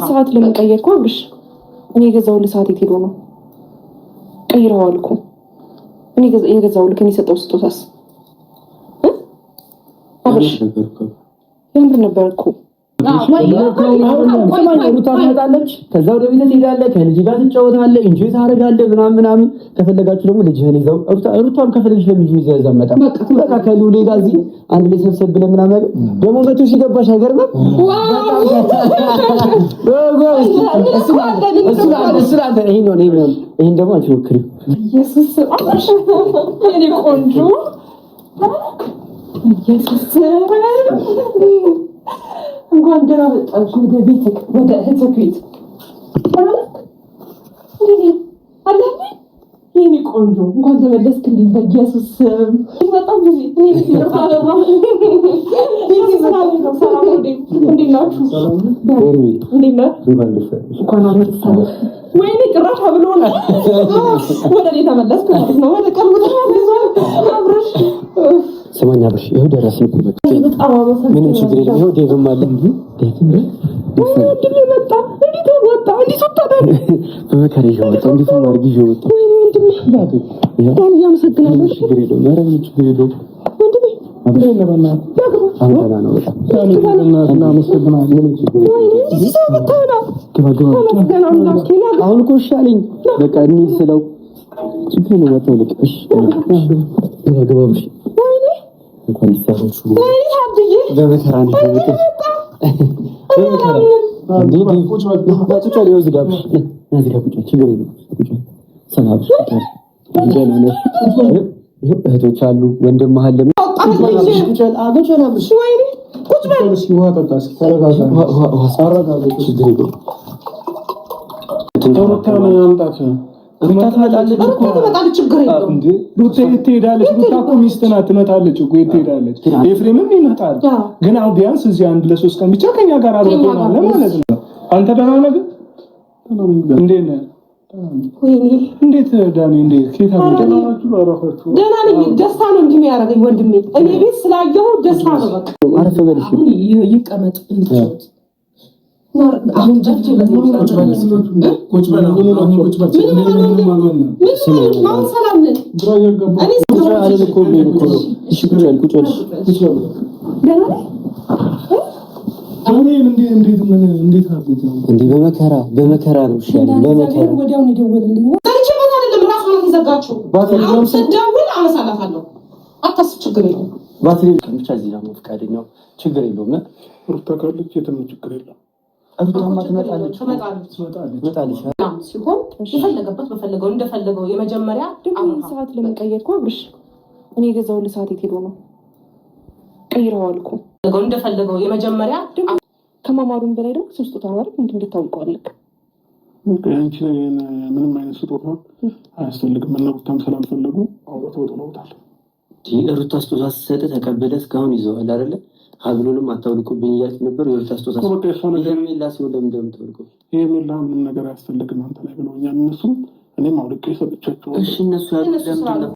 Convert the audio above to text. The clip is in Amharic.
ሰዓት ለምን ቀየርኩ? አብርሽ እኔ የገዛሁልህ ሰዓት የት ሄዶ ነው? ቀይረዋል እኮ እኔ የገዛሁልህ ከኔ የሰጠው ስጦታስ አብርሽ ያምር ነበር እኮ። ሩታ ትመጣለች፣ ከዛ ወደ ቤት ትሄዳለህ፣ ከልጅ ጋር ትጫወታለህ፣ ኢንጆይ ታደርጋለህ ምናምን። ከፈለጋችሁ ደግሞ ልጅህን ይዘው ሩታም ከፈለግሽ ለልጁ ይዘህ መጣ በቃ ከሉሌ ጋር እዚህ አንድ ላይ ሰብሰብ ብለን ምናምን ደግሞ መቶ ሲገባሽ አይገርምም? ይሄን ደግሞ አንቺ ሞክሪው። ኢየሱስ አብርሽ የኔ ቆንጆ ኢየሱስ እንኳን ደህና መጣሽ ወደ ቤትክ፣ ወደ እህትክ ቤት አለኝ። የኔ ቆንጆ እንኳን ተመለስክልኝ። በኢየሱስ በጣም ብዙ ወይኔ ጭራሽ ብሎ ወደ እኔ ተመለስክ ማለት ነው። ወደ ቀልቡ አብርሽ ሰማኛ ብሽ ይሄው ደረስን እኮ በቃ ምንም ችግር የለም። ይሄው ዴቭም አለ እንዴ ዴቭ መጣ እንዴት ወጣ እንዴት ወጣ በመከራ ይዤው መጣ እንዴት ማርግ ይዤው መጣ ያን ያመሰግናለሁ። ችግር የለውም ማረም ችግር የለውም ወንድሜ አብረና አንተና ነው በቃ እና መስገናለሁ። ምንም ችግር የለውም አሁን እኮ ሻለኝ በቃ እንሂድ ስለው ችግር ነው ወጣው ልክ እሺ ገባብሽ እንኳን ይፈረሱ በመከራ ነው በመከራ ቁጭ በል ይወዝ ጋር እዚህ ጋር ቁጭ ችግር የለውም ሰላም ደህና ነሽ? እህቶች አሉ ወንድም መሀል ትመጣለች ችግር የለውም። ሩታ ትሄዳለች። ሩታ እኮ ሚስት ናት። ትመጣለች እኮ ትሄዳለች። ኤፍሬምም ይመጣል። ግን አሁን ቢያንስ እዚህ አንድ ለሶስት ቀን ብቻ ከኛ ጋር አብረን ማለት ነው። አንተ ደህና ነህ? እንዴት ነህ? እንዴት ዳኒ? እንዴት ከታ ደህናችሁ? አራፋችሁ? ደህና ነኝ። ደስታ ነው እንጂ የሚያደርገኝ ወንድሜ። እኔ ቤት ስላየሁ ደስታ ነው። በቃ አረፈ በልሽ ይቀመጥ አሁን ጀፍጀ ቁጭ በል ሰላም ነን። በመከራ ነው ይሻላል። በመከራ ወዲያውኑ ይደውልልኝ ነው ታሪክ አይደለም። ራስ ነው ዘጋችሁ። አሁን ስደውል አነሳላታለሁ። አታስብ፣ ችግር የለውም። ባትሪ ብቻ እዚህ ነው ፈቃደኛው። ችግር የለውም። ሩታ ካለች የትም ችግር የለውም። አሩታማ ትመጣለች ሲሆን የፈለገበት በፈለገው እንደፈለገው የመጀመሪያ ሰዓት ለምን ቀየርኩ? አብርሽ እኔ የገዛሁልህ ሰዓት የት ሄዶ ነው? ቀይረዋል እኮ እንደፈለገው የመጀመሪያ ከማማሩን በላይ ደግሞ ስጦታ ነው አይደል? እንዴት ታውቀዋለህ? አንቺ ምንም አይነት ስጦታ አያስፈልግም። ሩታም ስላልፈለጉ አውጥተው ጥለውታል። ሩታ ስጦታ ስትሰጥ ተቀበለ እስካሁን ይዘዋል አይደለ? ሀብሉንም አታውልቁብኝ እያልክ ነበር። የሩታ ስጦታ ይሄሚላ ሲሆን ለምን እንደምትወልቀው ይሄሚላ ምንም ነገር አያስፈልግም አንተ ላይ ብለውኛል እነሱ። እኔም አውልቄ ሰጥቻቸው። እሺ እነሱ ያሉት ለምንድን ነው?